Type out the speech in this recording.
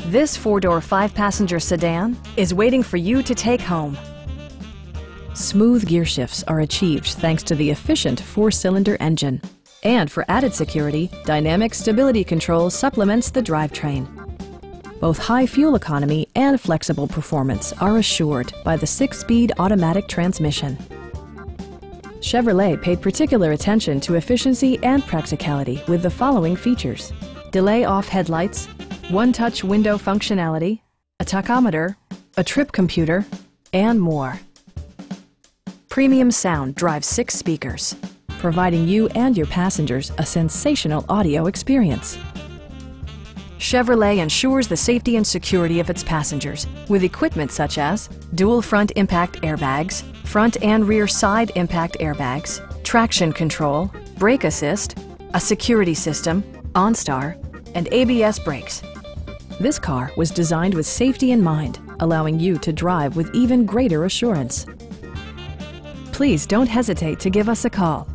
This four-door, five-passenger sedan is waiting for you to take home. Smooth gear shifts are achieved thanks to the efficient four-cylinder engine. And for added security, dynamic stability control supplements the drivetrain. Both high fuel economy and flexible performance are assured by the 6-speed automatic transmission. Chevrolet paid particular attention to efficiency and practicality with the following features: delay-off headlights, one-touch window functionality, a tachometer, a trip computer, and more. Premium sound drives 6 speakers, providing you and your passengers a sensational audio experience. Chevrolet ensures the safety and security of its passengers with equipment such as dual front impact airbags, front and rear side impact airbags, traction control, brake assist, a security system, OnStar, and ABS brakes. This car was designed with safety in mind, allowing you to drive with even greater assurance. Please don't hesitate to give us a call.